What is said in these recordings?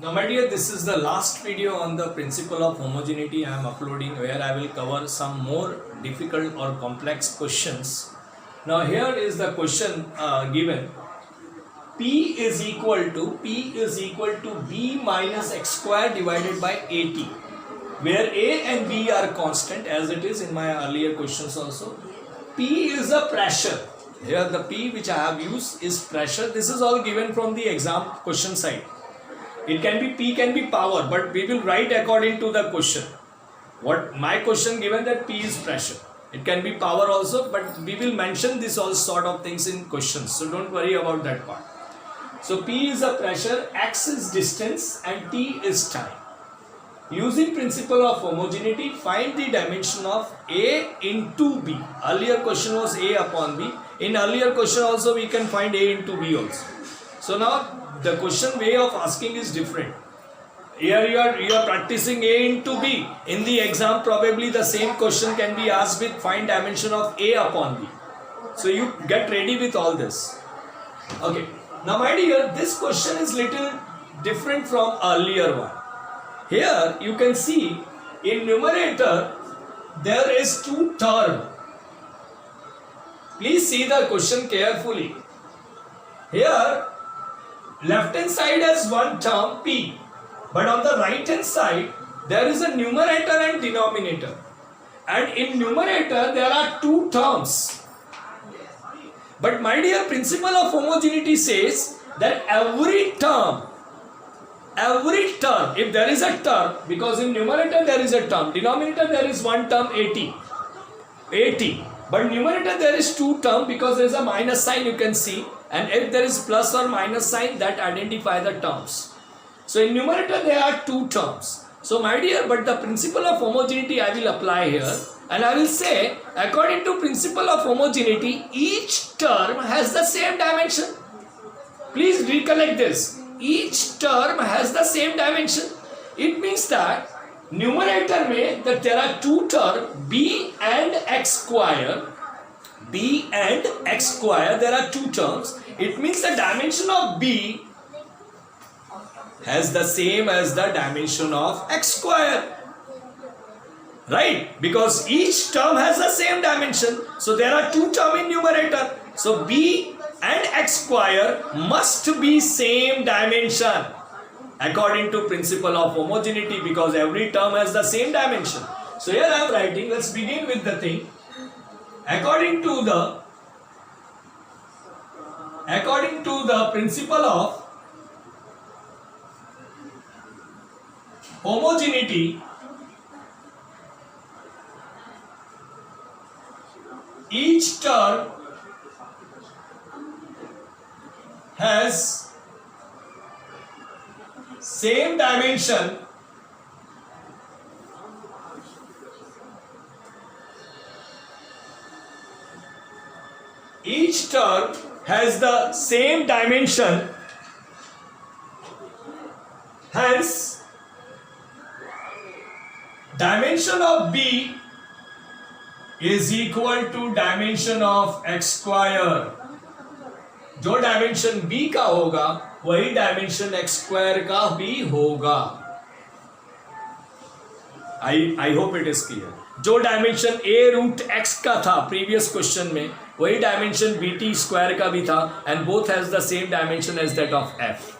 Now my dear, this is the last video on the principle of homogeneity I am uploading, where I will cover some more difficult or complex questions. Now here is the question given. P is equal to B minus x square divided by AT, where A and B are constant as it is in my earlier questions also. P is a pressure. Here the P which I have used is pressure. This is all given from the exam question side. It can be P can be power, but we will write according to the question. What my question given that P is pressure. It can be power also, but we will mention this all sort of things in questions. So don't worry about that part. So P is a pressure, X is distance and T is time. Using principle of homogeneity, find the dimension of A into B. Earlier question was A upon B. In earlier question also we can find A into B also. So now the question way of asking is different. Here you are practicing A into B. In the exam probably the same question can be asked with find dimension of A upon B. So you get ready with all this. Okay. Now my dear, this question is little different from earlier one. Here you can see in numerator there is two terms. Please see the question carefully. Here left hand side has one term P, but on the right hand side there is a numerator and denominator, and in numerator there are two terms. But my dear, principle of homogeneity says that every term, if there is a term, because in numerator there is a term, denominator there is one term AT, but numerator there is two terms because there is a minus sign you can see, and if there is plus or minus sign that identify the terms. So in numerator there are two terms. So my dear, but the principle of homogeneity I will apply here, and I will say according to principle of homogeneity each term has the same dimension. Please recollect this. Each term has the same dimension. It means that numerator में that there are two terms B and x square. There are two terms. It means the dimension of B has the same as the dimension of x square. Right? Because each term has the same dimension. So there are two terms in numerator. So B and x square must be same dimension according to principle of homogeneity, because every term has the same dimension. So here I am writing, let's begin with the thing. According to the principle of homogeneity, each term has same dimension hence dimension of B is equal to dimension of x square. जो dimension B का होगा वही dimension x square का भी होगा. I hope it is clear. जो dimension A root x का था प्रीवियस क्वेश्चन में वही डायमेंशन BT स्क्वायर का भी था, and both has the same dimension as that of f.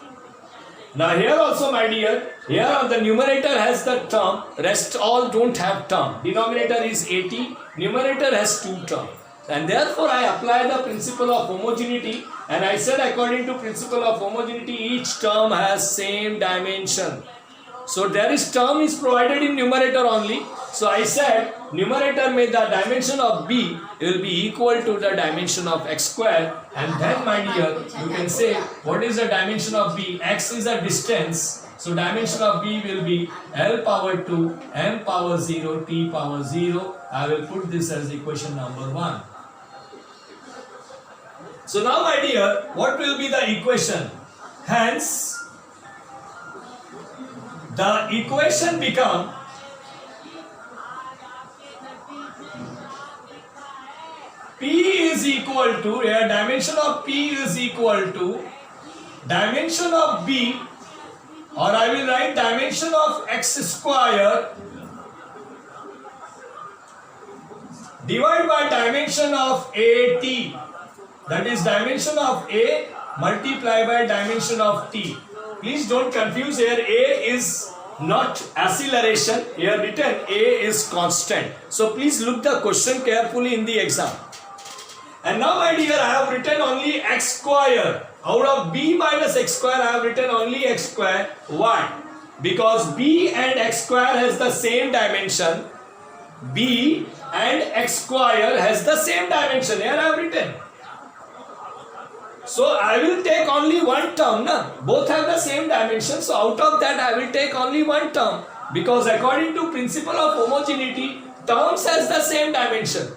Now here also my dear, here on the numerator has the term, rest all don't have term. Denominator is AT, numerator has two terms. And therefore I apply the principle of homogeneity, and I said according to principle of homogeneity each term has same dimension. So there is term is provided in numerator only. So I said numerator में the dimension of B will be equal to the dimension of x square, and then my dear you can say what is the dimension of B? X is a distance. So dimension of B will be L power 2, M power 0, T power 0. I will put this as equation number 1. So now my dear, what will be the equation? Hence, the equation become P is equal to, here dimension of P is equal to dimension of B or I will write dimension of x square divided by dimension of at, that is dimension of a multiplied by dimension of t. Please don't confuse here, a is not acceleration, here written a is constant. So please look the question carefully in the exam. And now my dear, I have written only x square. Out of b minus x square I have written only x square. Why? Because b and x square has the same dimension. B and x square has the same dimension. Here I have written. So I will take only one term. Both have the same dimension. So out of that I will take only one term. Because according to principle of homogeneity, terms has the same dimension.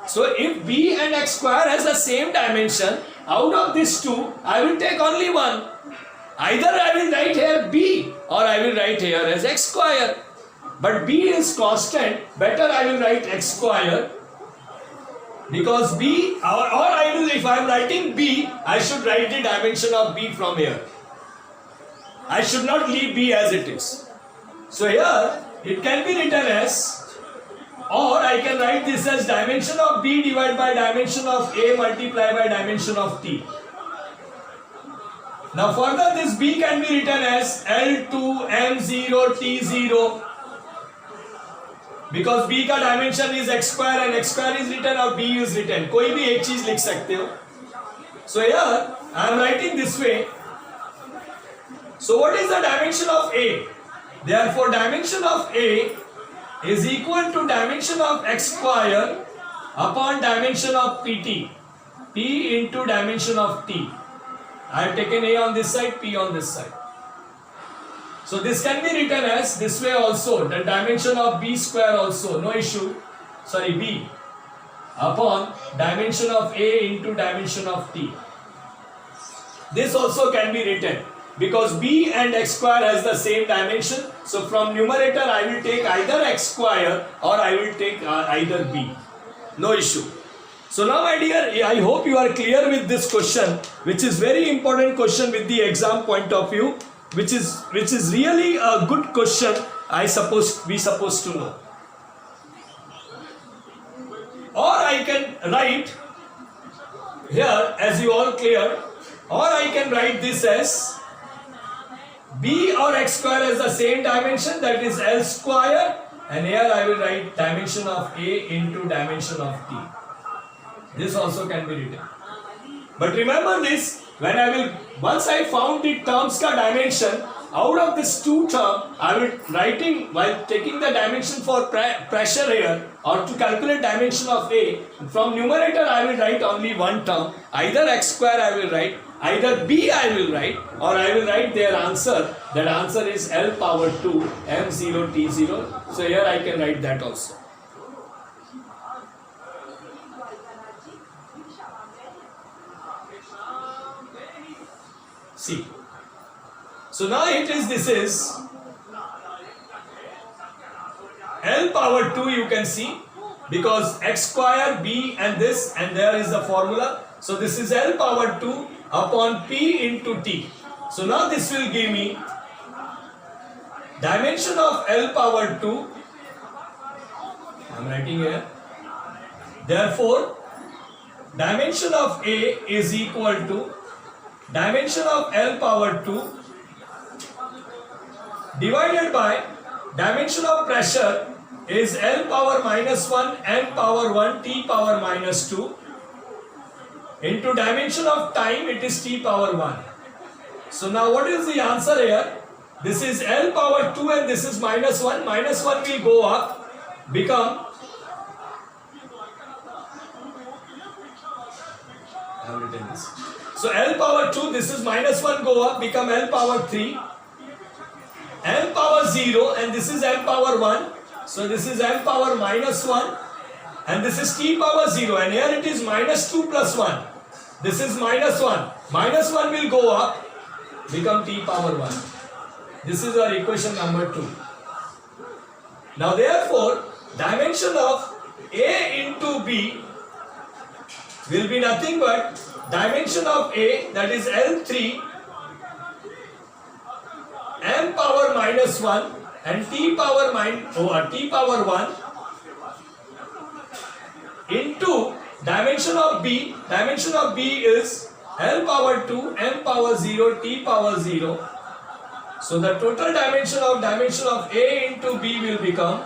So if b and x square has the same dimension, out of these two, I will take only one. Either I will write here b or I will write here as x square. But b is constant, better I will write x square. Because b, or I will, if I am writing b, I should write the dimension of b from here. I should not leave b as it is. So here, it can be written as, or I can write this as dimension of b divided by dimension of a multiplied by dimension of t. Now further this b can be written as L2 M0 T0. Because b का dimension is x square and x square is written or b is written. कोई भी एक चीज लिख सकते हो. So here I am writing this way. So what is the dimension of a? Therefore dimension of a is equal to dimension of x square upon dimension of pt. P into dimension of t. I have taken a on this side, p on this side. So this can be written as this way also, the dimension of b square also, no issue, sorry b, upon dimension of a into dimension of t. This also can be written because b and x square has the same dimension. So from numerator I will take either x square or I will take either b, no issue. So now my dear, I hope you are clear with this question, which is very important question with the exam point of view. Which is really a good question. We supposed to know. Or I can write here, as you all clear, or I can write this as b or x square has the same dimension, that is L square, and here I will write dimension of a into dimension of t. This also can be written. But remember this, when I will, once I found the terms ka dimension, out of this two term, I will writing, while taking the dimension for pressure here, or to calculate dimension of A, from numerator I will write only one term, either x square I will write, either b I will write, or I will write their answer, that answer is L power 2, M0, T0, so here I can write that also. See. So now this is L power 2 you can see, because x square, b and this, and there is the formula. So this is L power 2 upon p into t. So now this will give me dimension of L power 2. I am writing here. Therefore, dimension of A is equal to dimension of L power 2 divided by dimension of pressure is L power minus 1, M power 1, T power minus 2 into dimension of time, it is T power 1. So now what is the answer here? This is L power 2 and this is minus 1. Minus 1 will go up, become, I have written this. So L power 2, this is minus 1 go up, become L power 3, M power 0, and this is M power 1. So this is M power minus 1 and this is T power 0, and here it is minus 2 plus 1. This is minus 1. Minus 1 will go up, become T power 1. This is our equation number 2. Now therefore, dimension of A into B will be nothing but dimension of A, that is L3, m power minus 1 and t power 1 into dimension of b. Dimension of b is L power 2, m power 0, t power 0. So the total dimension of A into B will become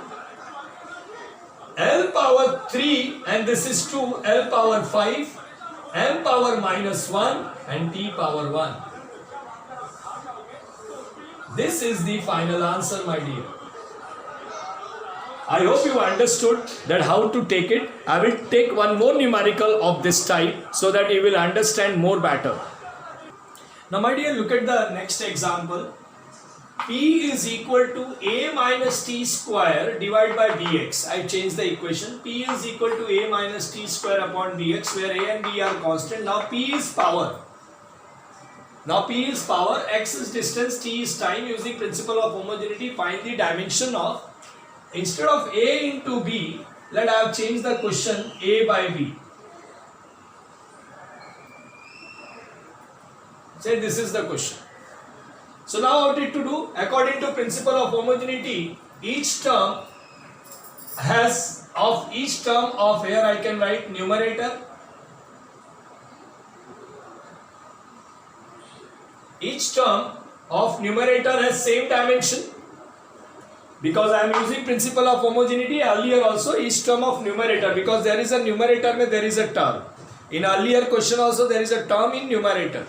L power 3 and this is 2, L power 5, m power minus 1 and t power 1. This is the final answer, my dear. I hope you understood that how to take it. I will take one more numerical of this type so that you will understand more better. Now my dear, look at the next example. P is equal to a minus t square divided by bx. I changed the equation. P is equal to a minus t square upon bx, where a and b are constant. Now P is power. X is distance, t is time. Using principle of homogeneity, find the dimension of. Instead of a into b, let I have changed the question a by b. Say this is the question. So now what it to do? According to principle of homogeneity, each term of here I can write numerator. Each term of numerator has same dimension. Because I am using principle of homogeneity, earlier also each term of numerator, because there is a numerator, there is a term. In earlier question also there is a term in numerator.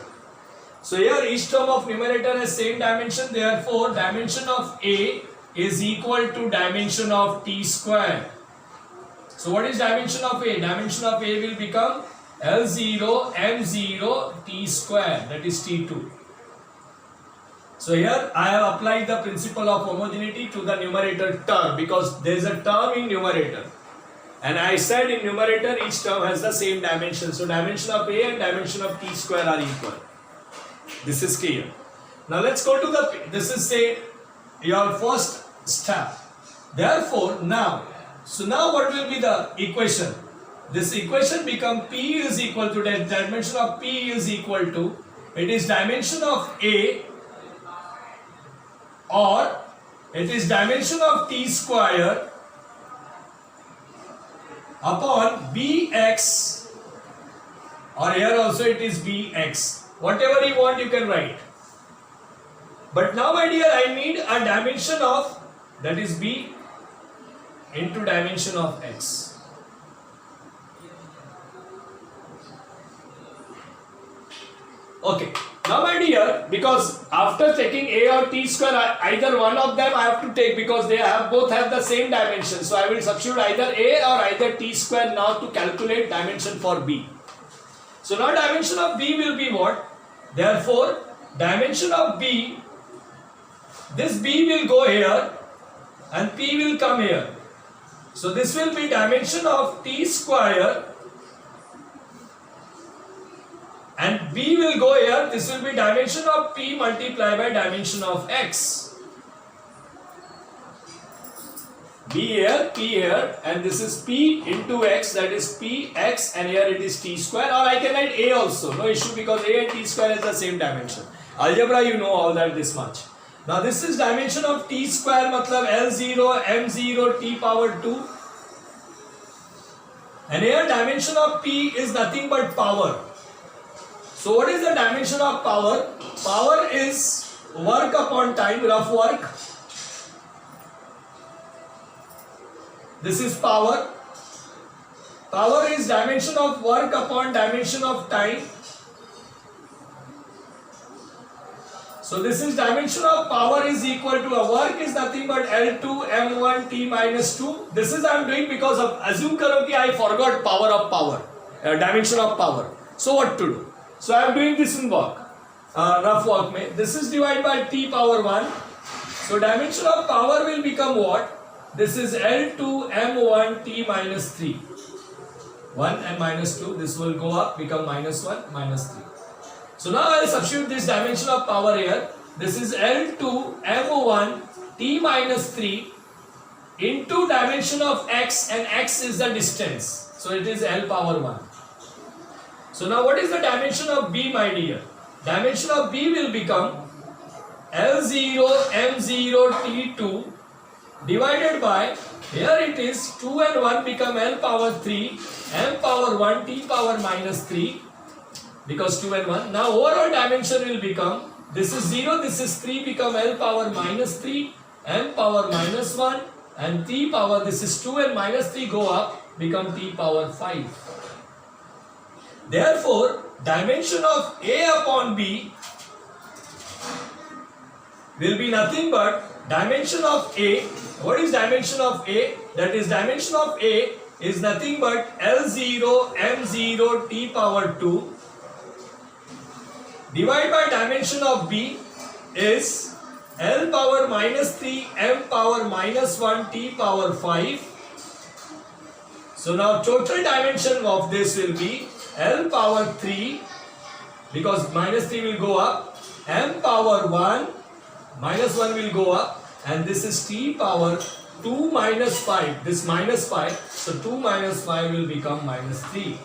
So here each term of numerator has same dimension, therefore dimension of A is equal to dimension of t square. So what is dimension of A? Dimension of A will become L0 M0 t square, that is t2. So here I have applied the principle of homogeneity to the numerator term, because there is a term in numerator. And I said in numerator each term has the same dimension. So dimension of A and dimension of t square are equal. This is clear. Now let's go to this is say your first step. Therefore now what will be the equation? This equation become P is equal to the dimension of P is equal to, it is dimension of A or it is dimension of t square upon bx, or here also it is bx. Whatever you want you can write. But now my dear, I need a dimension of, that is b into dimension of x. Okay. Now my dear, because after taking a or t square, either one of them I have to take, because they both have the same dimension. So I will substitute either a or either t square now to calculate dimension for b. So now dimension of b will be what? Therefore dimension of b, this b will go here and p will come here. So this will be dimension of t square and b will go here. This will be dimension of p multiplied by dimension of x. B here, p here, and this is p into x, that is p x, and here it is t square, or I can write a also, no issue, because a and t square is the same dimension. Algebra you know all that this much. Now this is dimension of t square, matlab L0 M0 t power 2, and here dimension of p is nothing but power. So what is the dimension of power? Power is work upon time, rough work. This is power. Power is dimension of work upon dimension of time. So this is dimension of power is equal to a work is nothing but L2 M1 T minus 2. This is I am doing because of, assume karo ki I forgot power of power, dimension of power. So what to do? So I am doing this in work, rough work mein. This is divided by T power 1. So dimension of power will become what? This is L2 M1 T minus 3. 1 and minus 2. This will go up, become minus 1, minus 3. So now I will substitute this dimension of power here. This is L2 M1 T minus 3 into dimension of x, and x is the distance. So it is L power 1. So now what is the dimension of b, my dear? Dimension of b will become L0 M0 T2 divided by, here it is 2 and 1 become L power 3 M power 1 T power minus 3 because 2 and 1. Now overall dimension will become, this is 0, this is 3 become L power minus 3 M power minus 1 and T power, this is 2 and minus 3 go up, become T power 5. Therefore, dimension of A upon B will be nothing but dimension of A. What is dimension of A? That is, dimension of A is nothing but L0 M0 T power 2 divided by dimension of B is L power minus 3 M power minus 1 T power 5. So now total dimension of this will be L power 3, because minus 3 will go up, M power 1 minus 1 will go up, and this is T power 2 minus 5, this minus 5, so 2 minus 5 will become minus 3.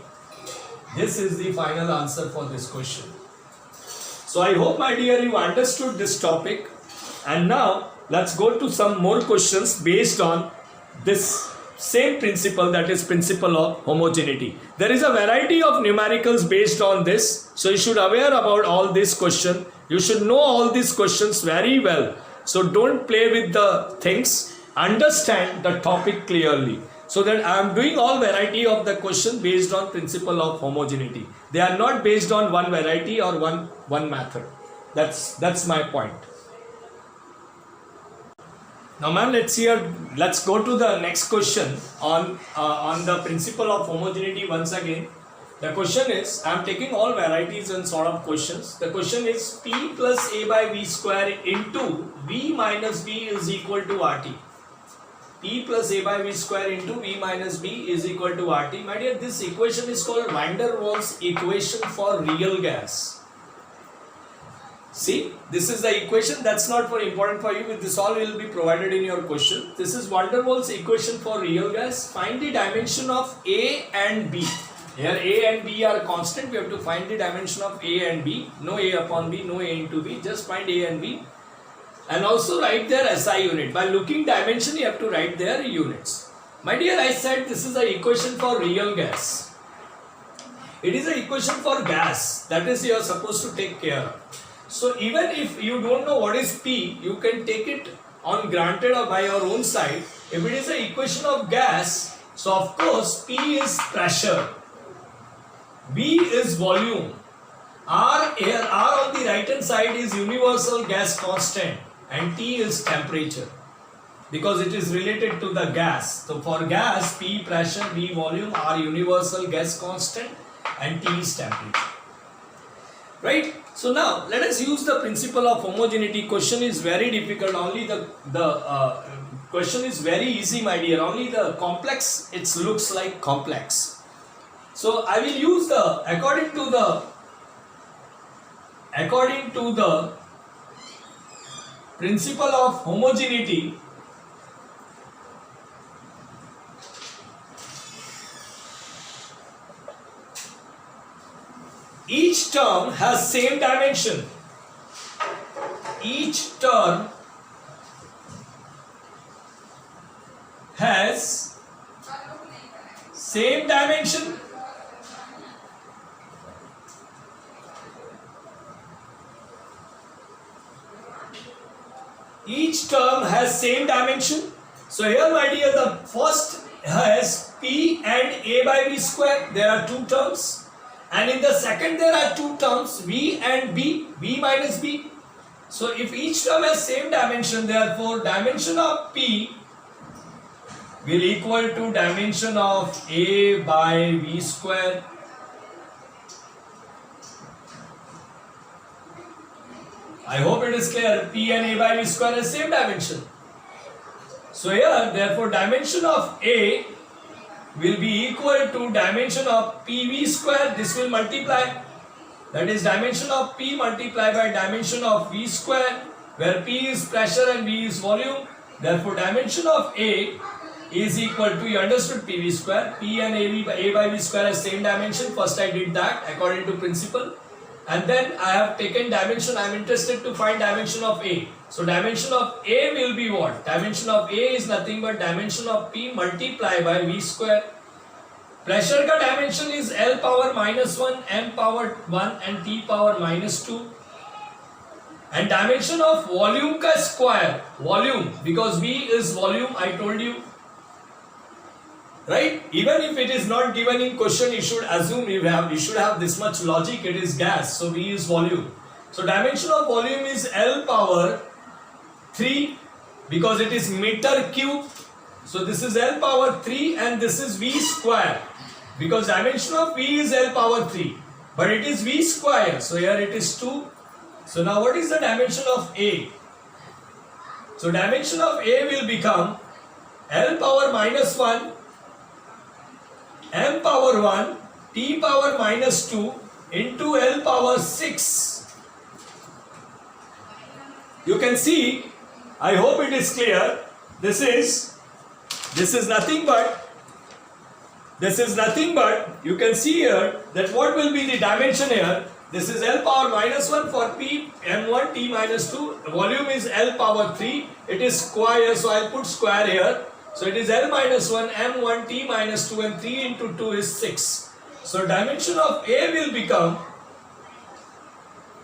This is the final answer for this question. So I hope, my dear, you understood this topic, and now let's go to some more questions based on this same principle, that is principle of homogeneity. There is a variety of numericals based on this, so you should aware about all these questions. You should know all these questions very well. So don't play with the things, understand the topic clearly. So that I am doing all variety of the question based on principle of homogeneity. They are not based on one variety or one method. That's my point. Now, ma'am, let's go to the next question on the principle of homogeneity once again. The question is, I am taking all varieties and sort of questions. The question is P plus A by V square into V minus B is equal to RT. P plus A by V square into V minus B is equal to RT. My dear, this equation is called van der Waals equation for real gas. See, this is the equation. That's not for important for you. This all will be provided in your question. This is van der Waals equation for real gas. Find the dimension of A and B. Here A and B are constant. We have to find the dimension of A and B. No A upon B, no A into B. Just find A and B. And also write their SI unit. By looking dimension, you have to write their units. My dear, I said this is the equation for real gas. It is an equation for gas. That is, you are supposed to take care of. So even if you don't know what is P, you can take it on granted or by your own side. If it is an equation of gas, so of course P is pressure, V is volume, R here, R on the right hand side is universal gas constant, and T is temperature, because it is related to the gas. So for gas, P pressure, V volume, R universal gas constant, and T is temperature. Right? So now let us use the principle of homogeneity. Question is very difficult. Only the question is very easy, my dear. Only the complex, it looks like complex. So I will use the according to the principle of homogeneity. Each term has same dimension. Each term has same dimension. Each term has same dimension. So here, my dear, the first has P and A by V square. There are two terms. And in the second there are two terms, V and B, V minus B. So if each term has same dimension, therefore dimension of P will equal to dimension of A by V square. I hope it is clear. P and A by V square is same dimension. So here, therefore dimension of A will be equal to dimension of PV square. This will multiply. That is dimension of P multiplied by dimension of V square, where P is pressure and V is volume. Therefore dimension of A is equal to, you understood, PV square. P and A by V square has same dimension. First I did that according to principle. and then I have taken dimension. I am interested to find dimension of A. So dimension of A will be what? Dimension of A is nothing but dimension of P multiplied by V square. Pressure का dimension is L power minus 1, M power 1 and T power minus 2. And dimension of volume का square, volume, because V is volume, I told you. Right? Even if it is not given in question, you should assume you should have this much logic. It is gas, so V is volume. So dimension of volume is L power 3 because it is meter cube. So this is L power 3 and this is V square because dimension of V is L power 3, but it is V square. So here it is 2. So now what is the dimension of A? So dimension of A will become L power minus 1, M power 1, T power minus 2 into L power 6. You can see, I hope it is clear, this is nothing but, you can see here that what will be the dimension here. This is L power minus 1 for P, M1, T minus 2, volume is L power 3, it is square, so I will put square here. So it is L minus 1, M1, T minus 2 and 3 into 2 is 6. So dimension of A will become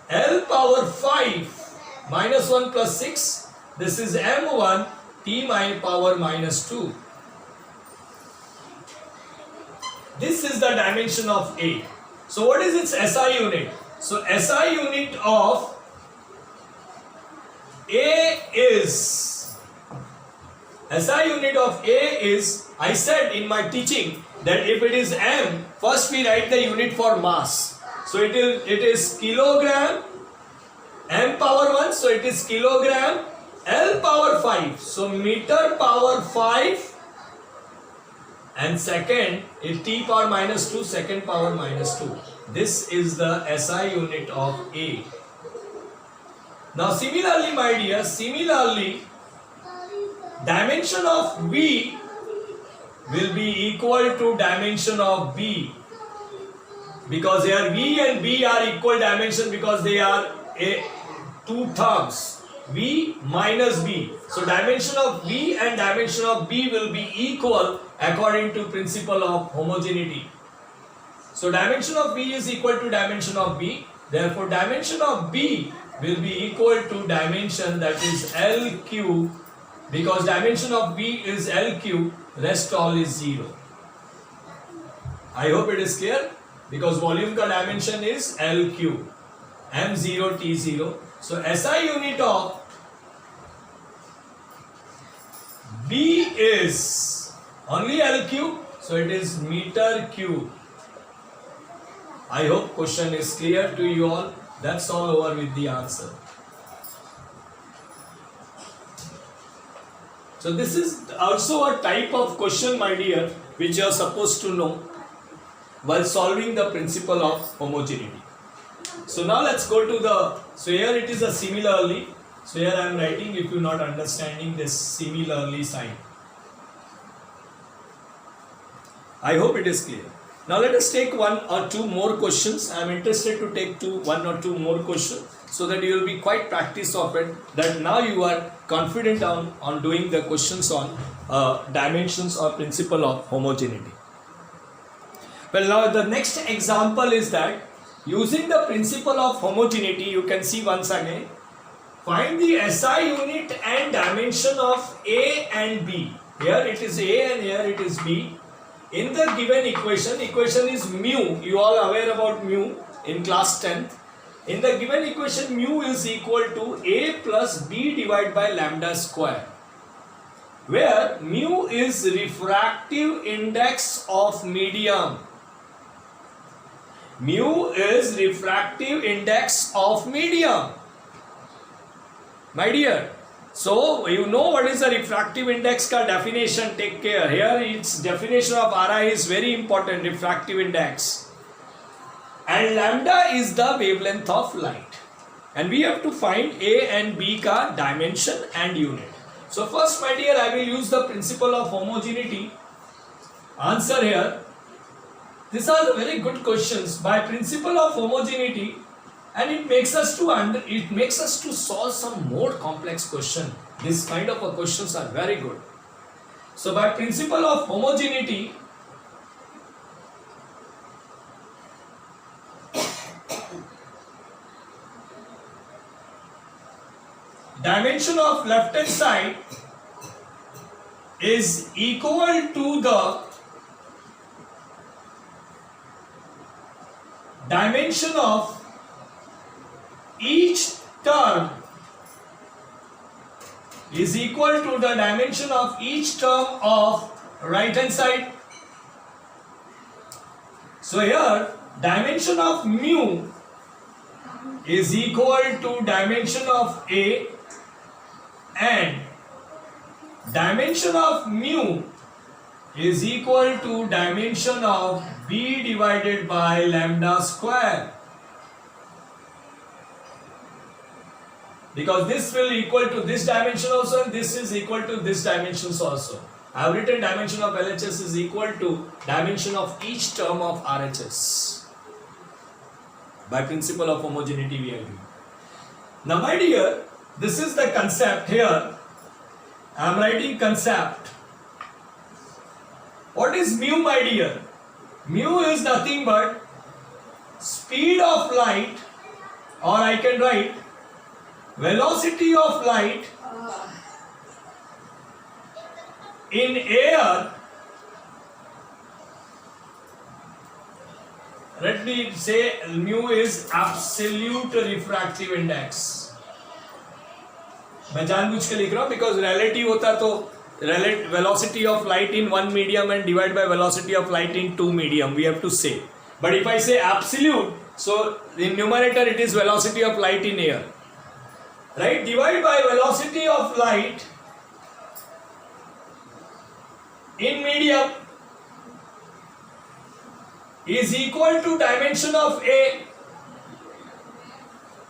L power 5 minus 1 plus 6. This is M1, T power minus 2. This is the dimension of A. So what is its SI unit? So SI unit of A is, I said in my teaching that if it is M, first we write the unit for mass. So it is kilogram, M power 1, so it is kilogram, L power 5, so meter power 5, and second is T power minus 2, second power minus 2. This is the SI unit of A. Now similarly, my dear, dimension of V will be equal to dimension of B, because here V and B are equal dimension because they are two terms, V minus B. So dimension of V and dimension of B will be equal according to principle of homogeneity. So dimension of V is equal to dimension of B. Therefore dimension of B will be equal to dimension, that is L cube, because dimension of V is L cube, rest all is 0. I hope it is clear, because volume ka dimension is L cube, M0 T0. So SI unit of B is only L cube, so it is meter cube. I hope question is clear to you all. That's all over with the answer. So this is also a type of question, my dear, which you are supposed to know while solving the principle of homogeneity. So now let's go to so here it is a similarly. So here I am writing, if you are not understanding this similarly sign. I hope it is clear. Now let us take one or two more questions. I am interested to take one or two more questions so that you will be quite practice of it, that now you are confident on doing the questions on dimensions or principle of homogeneity. Well, now the next example is that using the principle of homogeneity, you can see once again, find the SI unit and dimension of A and B. Here it is A and here it is B. In the given equation is mu. You all aware about mu in class 10th. In the given equation, mu is equal to A plus B divided by lambda square, where mu is refractive index of medium. Mu is refractive index of medium. My dear, so you know what is the refractive index ka definition. Take care. Here its definition of RI is very important, refractive index. And lambda is the wavelength of light. And we have to find A and B ka dimension and unit. So first, my dear, I will use the principle of homogeneity. Answer here. These are the very good questions. By principle of homogeneity, and it makes us to solve some more complex question. This kind of questions are very good. So by principle of homogeneity, dimension of left hand side is equal to the dimension of each term is equal to the dimension of each term of right hand side. So here dimension of mu is equal to dimension of A, and dimension of mu is equal to dimension of B divided by lambda square, because this will equal to this dimension also, and this is equal to this dimensions also. I have written dimension of LHS is equal to dimension of each term of RHS. By principle of homogeneity we are doing. Now my dear, this is the concept here. I am writing concept. What is mu, my dear? Mu is nothing but speed of light, or I can write velocity of light in air. Let me say mu is absolute refractive index. मैं जानबूझ के लिख रहा हूँ because relative होता तो velocity of light in one medium and divide by velocity of light in two medium we have to say. But if I say absolute, so in numerator it is velocity of light in air. Right? Divide by velocity of light in medium is equal to dimension of A,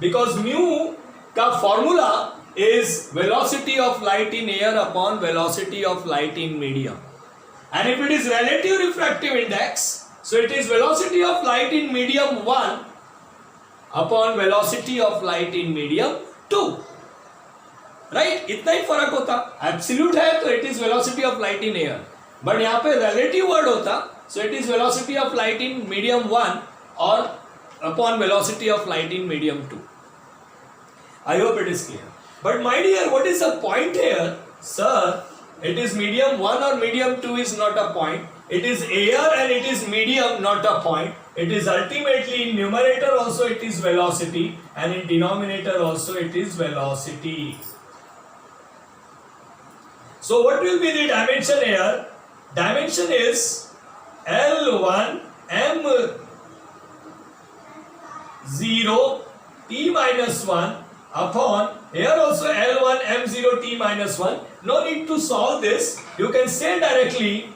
because mu का formula is velocity of light in air upon velocity of light in medium. And if it is relative refractive index, so it is velocity of light in medium 1 upon velocity of light in medium 2. Right? इतना ही फर्क होता. Absolute है तो it is velocity of light in air. But यहाँ पे relative word होता, so it is velocity of light in medium 1 or upon velocity of light in medium 2. I hope it is clear. But my dear, what is the point here? Sir, it is medium 1 or medium 2 is not a point. It is air and it is medium, not a point. It is ultimately in numerator also it is velocity, and in denominator also it is velocity. So what will be the dimension here? Dimension is L1 M0 T minus 1 upon, here also L1 M0 T minus 1. No need to solve this. You can say directly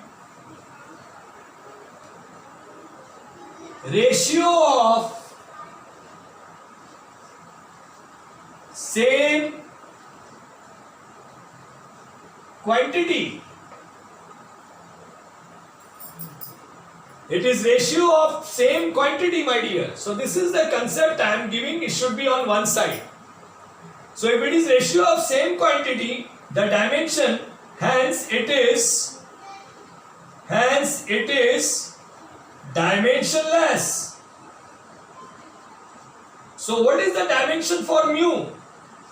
ratio of same quantity. It is ratio of same quantity, my dear. So this is the concept I am giving. It should be on one side. So if it is ratio of same quantity, the dimension, hence it is dimensionless. So what is the dimension for mu?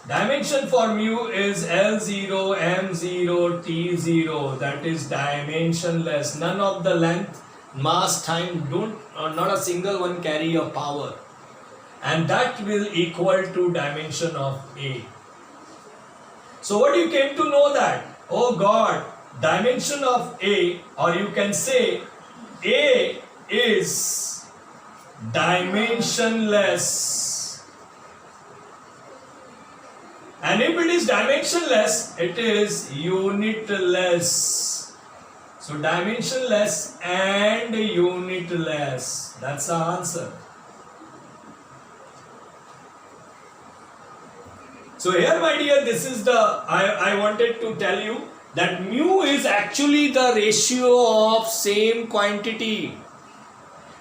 Dimension for mu is L0 M0 T0. That is dimensionless. None of the length, mass, time, not a single one carry a power, and that will equal to dimension of A. So what you came to know that, oh God, dimension of A, or you can say A is dimensionless, and if it is dimensionless, it is unitless. So dimensionless and unitless. That's the answer. So here, my dear, this is the, I wanted to tell you that mu is actually the ratio of same quantity.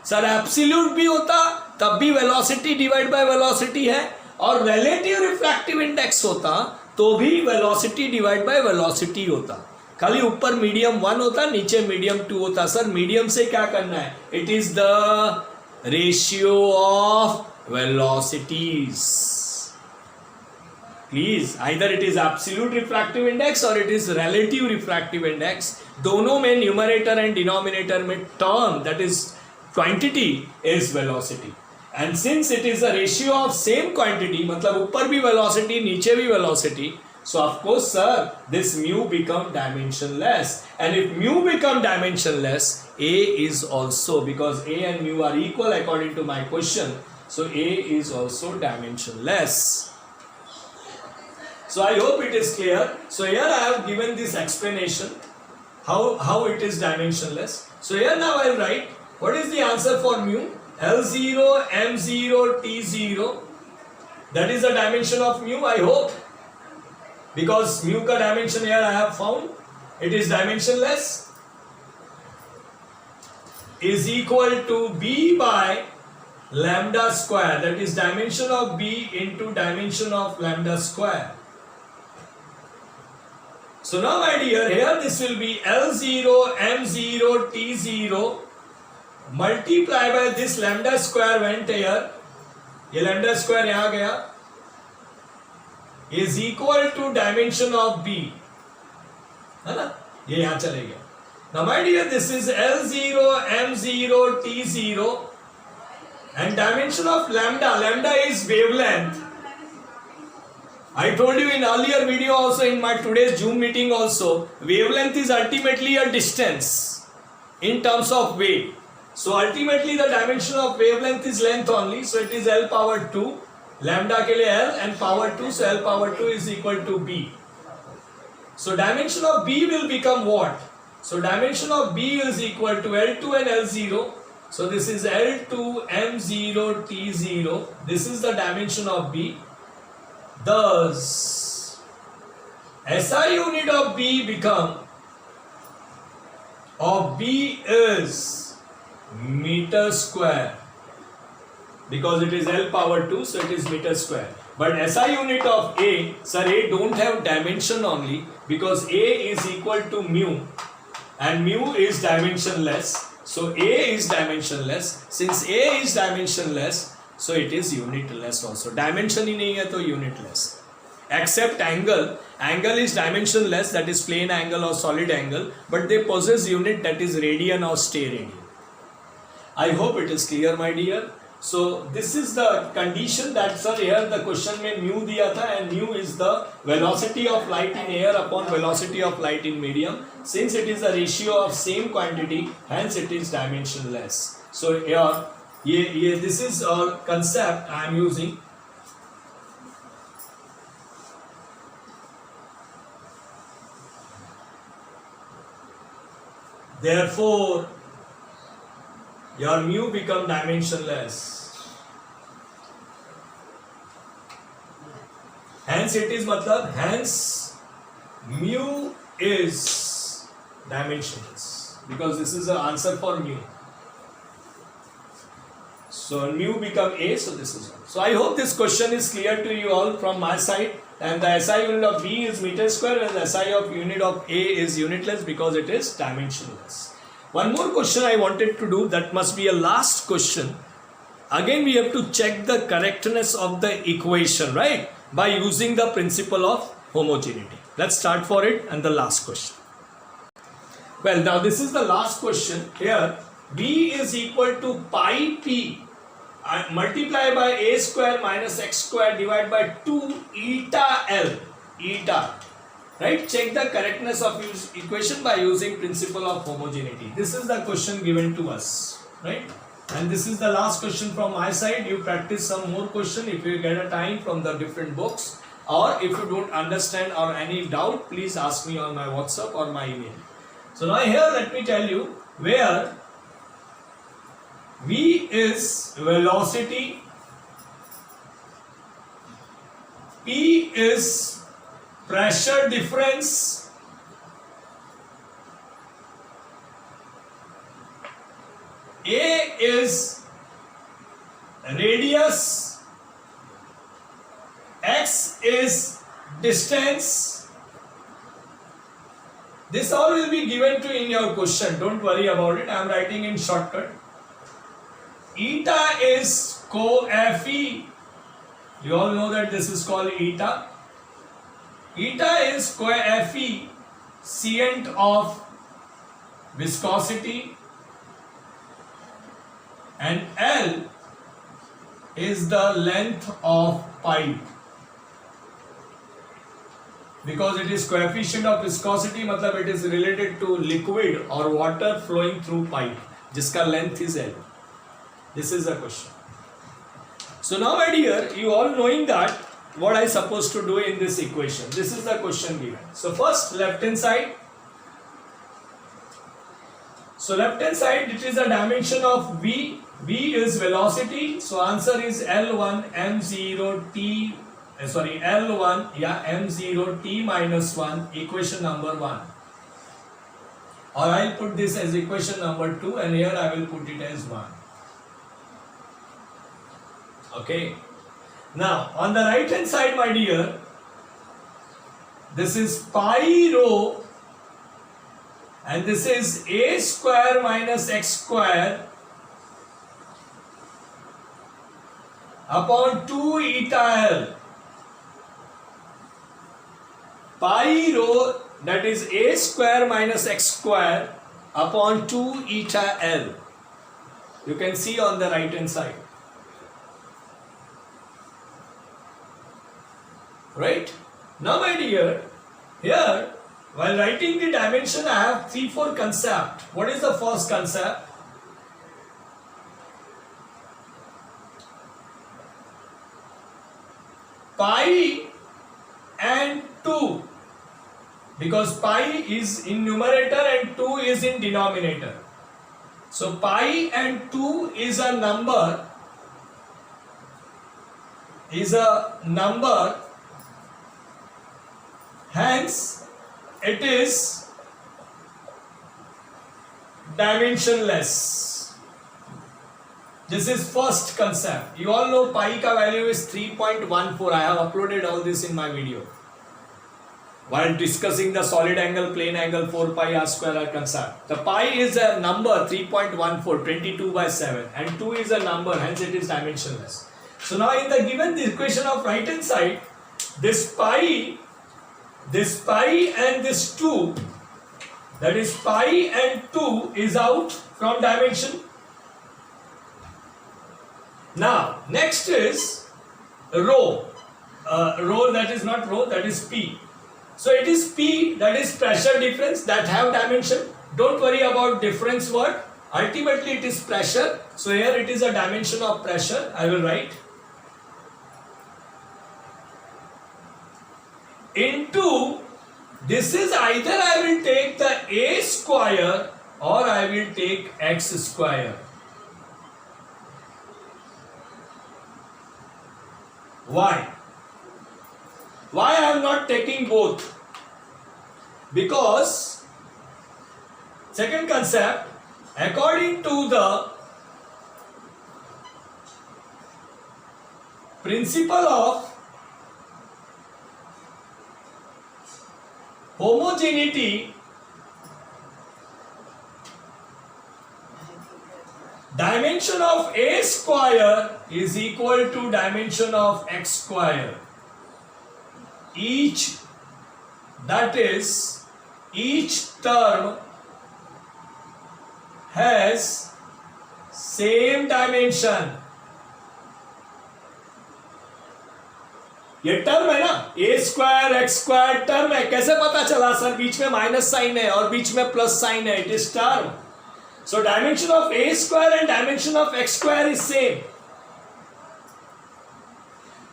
Sir, absolute भी होता तब भी velocity divide by velocity है, और relative refractive index होता तो भी velocity divide by velocity होता, खाली ऊपर मीडियम 1 होता, नीचे मीडियम 2 होता। सर मीडियम से क्या करना है? It is the ratio of velocities. Please either it is absolute refractive index or it is relative refractive index, दोनों में न्यूमरेटर एंड डिनोमिनेटर में term that is quantity is velocity, and since it is a ratio of same quantity, मतलब ऊपर भी velocity नीचे भी velocity, so of course sir this mu become dimensionless, and if mu become dimensionless, a is also, because a and mu are equal according to my question, so a is also dimensionless. So I hope it is clear. So here I have given this explanation how it is dimensionless. So here now I will write what is the answer for mu. L0, M0, T0, that is the dimension of mu, I hope, because mu ka dimension here I have found, it is dimensionless, is equal to B by lambda square, that is dimension of B into dimension of lambda square. So now my dear, here this will be L0, M0, T0 multiply by this lambda square went here, ये lambda square यहाँ गया, is equal to dimension of B, है ना, ये यहाँ चले गया. Now my dear, this is L0, M0, T0 and dimension of lambda, lambda is wavelength. I told you in earlier video also, in my today's Zoom meeting also, wavelength is ultimately a distance in terms of weight. So ultimately the dimension of wavelength is length only, so it is L power 2, lambda के लिए L and power 2, so L power 2 is equal to B. So dimension of B will become what? So dimension of B is equal to L2 and L0, so this is L2 M0 T0, this is the dimension of B. Thus SI unit of B become, of B is meter square, because it is L power 2, so it is meter square. But SI unit of A, sir, A don't have dimension only, because A is equal to mu and mu is dimensionless, so A is dimensionless. Since A is dimensionless, so it is unitless also. Dimension ही नहीं है तो unitless. Except angle, angle is dimensionless, that is plane angle or solid angle, but they possess unit that is radian or steradian. I hope it is clear my dear. So this is the condition that sir here the question में mu दिया था, and mu is the velocity of light in air upon velocity of light in medium. Since it is a ratio of same quantity, hence it is dimensionless. So here this is a concept I am using. Therefore your mu become dimensionless. Hence it is matlab, hence mu is dimensionless, because this is the answer for mu. So mu become A, so this is all. So I hope this question is clear to you all from my side, and the SI unit of B is meter square and the SI of unit of A is unitless because it is dimensionless. One more question I wanted to do, that must be a last question. Again we have to check the correctness of the equation, right, by using the principle of homogeneity. Let's start for it, and the last question. Well, now this is the last question. Here B is equal to pi P multiply by A square minus X square divided by 2 eta L, eta, right? Check the correctness of equation by using principle of homogeneity. This is the question given to us, right? And this is the last question from my side. You practice some more question if you get a time from the different books, or if you don't understand or any doubt, please ask me on my WhatsApp or my email. So now here let me tell you where V is velocity, P is pressure difference, A is x is distance. This all will be given to in your question, don't worry about it, I am writing in shortcut. Eta is coefficient, you all know that this is called eta. Eta is coefficient of viscosity, and L is the length of pipe. Because it is coefficient of viscosity, matlab it is related to liquid or water flowing through pipe, jiska length is L. This is the question. So now my dear, you all knowing that what I supposed to do in this equation. This is the question given. So first left hand side. So left hand side, it is the dimension of V. V is velocity. So answer is L1 M0 T. L1 M0 T minus 1, equation number 1. Or I'll put this as equation number 2, and here I will put it as 1. Okay. Now on the right hand side, my dear, this is pi rho, and this is a square minus x square upon 2 eta L. Pi rho, that is a square minus x square upon 2 eta L. You can see on the right hand side. Right? Now my dear, here while writing the dimension I have 3-4 concepts. What is the first concept? Pi and 2, because pi is in numerator and 2 is in denominator. So pi and 2 is a number, hence it is dimensionless. This is first concept. You all know pi ka value is 3.14. I have uploaded all this in my video. While discussing the solid angle, plane angle, 4 pi r square r concept. The pi is a number 3.14, 22/7, and 2 is a number, hence it is dimensionless. So now in the given the equation of right hand side, this pi and this 2, that is pi and 2 is out from dimension. Now next is rho. Rho, that is not rho, that is P. So it is P, that is pressure difference, that have dimension. Don't worry about difference word. Ultimately it is pressure. So here it is a dimension of pressure. I will write. Into, this is either I will take the a square or I will take x square. Why? Why I am not taking both? Because second concept, according to the principle of homogeneity, dimension of a square is equal to dimension of x square. Each term has same dimension. ये term है ना, ए square x square term है. कैसे पता चला sir? बीच में minus sign है और बीच में प्लस साइन है. It is term. So dimension of a square and dimension of x square is same.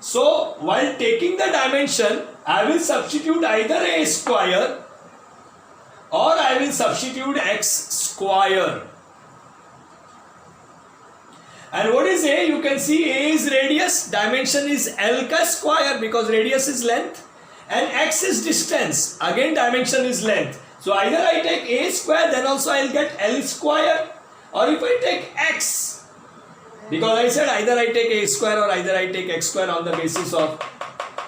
So while taking the dimension, I will substitute either a square or I will substitute x square. And what is a? You can see a is radius, dimension is L ka square because radius is length, and x is distance, again dimension is length. So either I take a square, then also I will get L square, or if I take x, because I said either I take a square or either I take x square on the basis of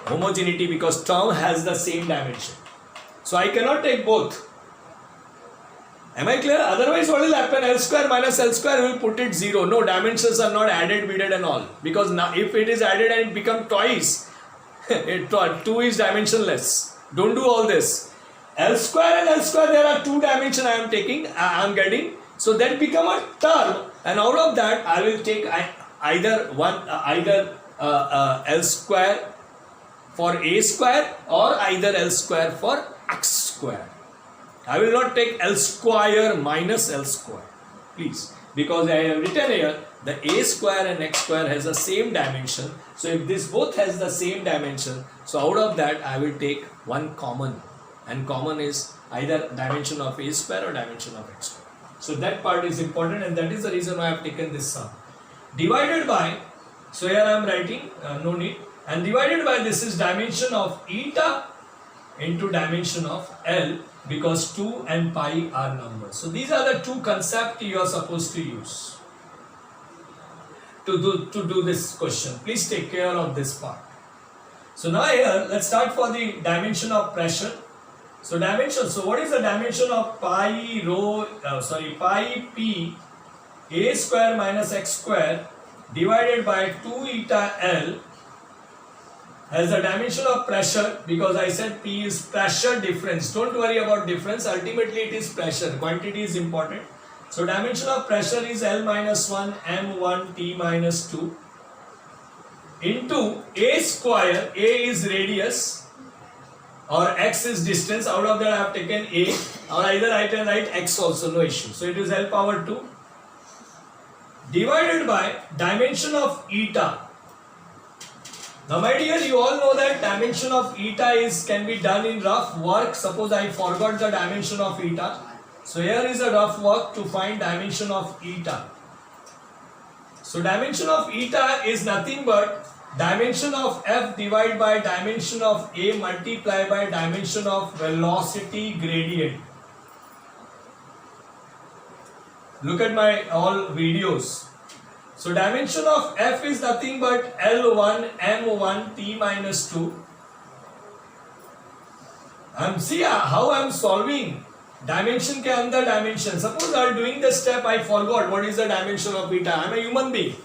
homogeneity because term has the same dimension. So I cannot take both. Am I clear? Otherwise what will happen? L square minus L square will put it 0. No, dimensions are not added, bidded and all. Because now if it is added and it become twice, 2 is dimensionless. Don't do all this. L square and L square, there are 2 dimensions I am getting. So that become a term, and out of that I will take either L square for A square or either L square for X square. I will not take L square minus L square, please, because I have written here the A square and X square has the same dimension. So if this both has the same dimension, so out of that I will take one common, and common is either dimension of A square or dimension of X square. So that part is important, and that is the reason why I have taken this sum. Divided by, so here I am writing, no need, and divided by this is dimension of eta into dimension of L, because 2 and pi are numbers. So these are the 2 concepts you are supposed to use to do this question. Please take care of this part. So now here let's start for the dimension of pressure. So dimension, so what is the dimension of pi p A square minus X square divided by 2 eta L as the dimension of pressure, because I said P is pressure difference. Don't worry about difference, ultimately it is pressure, quantity is important. So dimension of pressure is L minus 1 M1 T minus 2 into A square. A is radius or X is distance. Out of that I have taken A, or either I can write X also, no issue. So it is L power 2 divided by dimension of eta. Now my dear, you all know that dimension of eta can be done in rough work. Suppose I forgot the dimension of eta. So here is a rough work to find dimension of eta. So dimension of eta is nothing but dimension of F divided by dimension of A multiplied by dimension of velocity gradient. Look at my all videos. So dimension of F is nothing but L1 M1 T minus 2. See how I am solving. Dimension ke andar dimension. Suppose I am doing the step, I forgot what is the dimension of eta. I am a human being.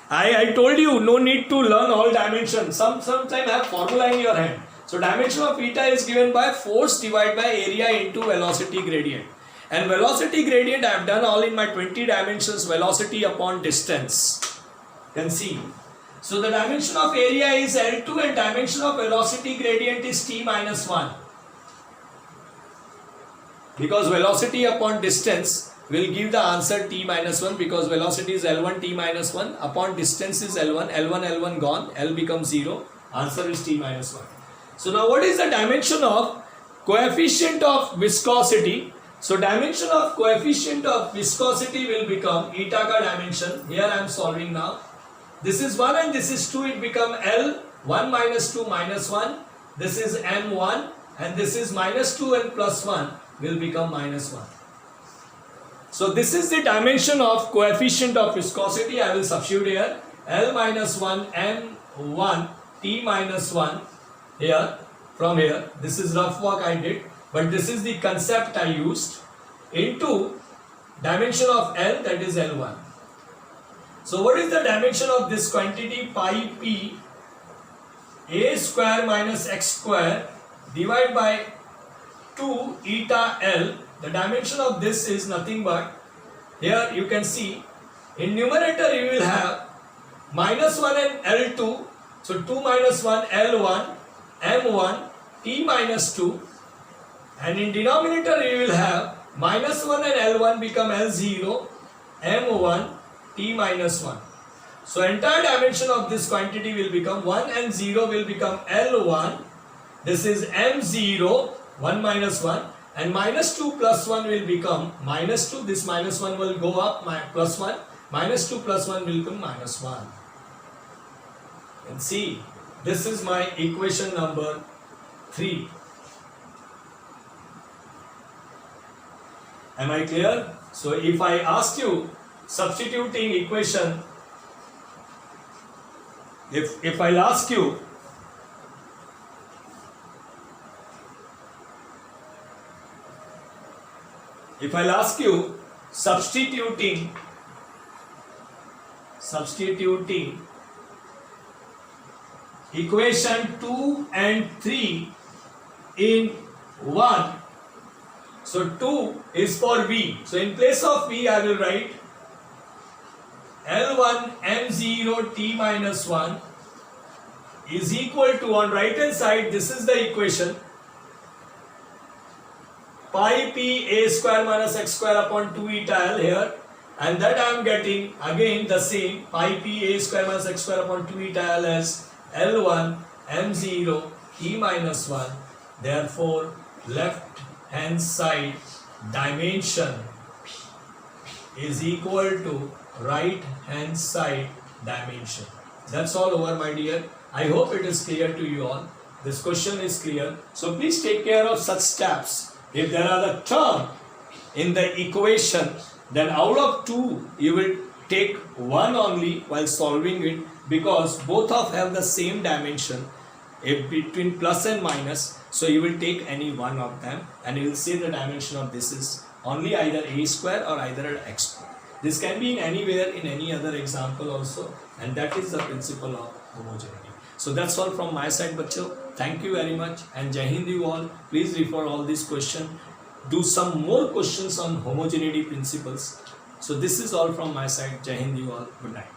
I told you no need to learn all dimensions. Sometimes have formula in your hand. So dimension of eta is given by force divided by area into velocity gradient. And velocity gradient I have done all in my 20 dimensions, velocity upon distance. You can see. So the dimension of area is L2 and dimension of velocity gradient is T minus 1. Because velocity upon distance will give the answer T minus 1, because velocity is L1 T minus 1 upon distance is L1, L1 gone, L becomes 0, answer is T minus 1. So now what is the dimension of coefficient of viscosity? So dimension of coefficient of viscosity will become eta ka dimension. Here I am solving now. This is 1 and this is 2, it become L, 1 minus 2 minus 1. This is M1 and this is minus 2 and plus 1 will become minus 1. So this is the dimension of coefficient of viscosity. I will substitute here L minus 1 M1 T minus 1 here from here. This is rough work I did, but this is the concept I used into dimension of L, that is L1. So what is the dimension of this quantity pi p A square minus X square divided by 2 eta L? The dimension of this is nothing but, here you can see in numerator you will have minus 1 and L2. So 2 minus 1 L1 M1 T minus 2, and in denominator you will have minus 1 and L1 become L0 M1 T minus 1. So entire dimension of this quantity will become 1 and 0 will become L1. This is M0 1 minus 1, and minus 2 plus 1 will become minus 2. This minus 1 will go up, plus 1. Minus 2 plus 1 will become minus 1. And see, this is my equation number 3. Am I clear? So if I ask you substituting equation, if I'll ask you if I'll ask you substituting equation 2 and 3 in 1, so 2 is for V, so in place of V I will write L1 M0 T minus 1 is equal to, on right hand side this is the equation, pi p a square minus x square upon 2 eta L here, and that I am getting again the same pi p a square minus x square upon 2 eta L as L1 M0 T minus 1. Therefore left hand side dimension is equal to right hand side dimension. That's all over, my dear. I hope it is clear to you all. This question is clear. So please take care of such steps. If there are the term in the equation, then out of 2 you will take 1 only while solving it, because both of have the same dimension if between plus and minus. So you will take any one of them and you will say the dimension of this is only either a square or either x square. This can be in anywhere in any other example also, and that is the principle of homogeneity. So that's all from my side, bachcho. Thank you very much and Jai Hind you all. Please refer all these questions. Do some more questions on homogeneity principles. So this is all from my side. Jai Hind you all. Good night.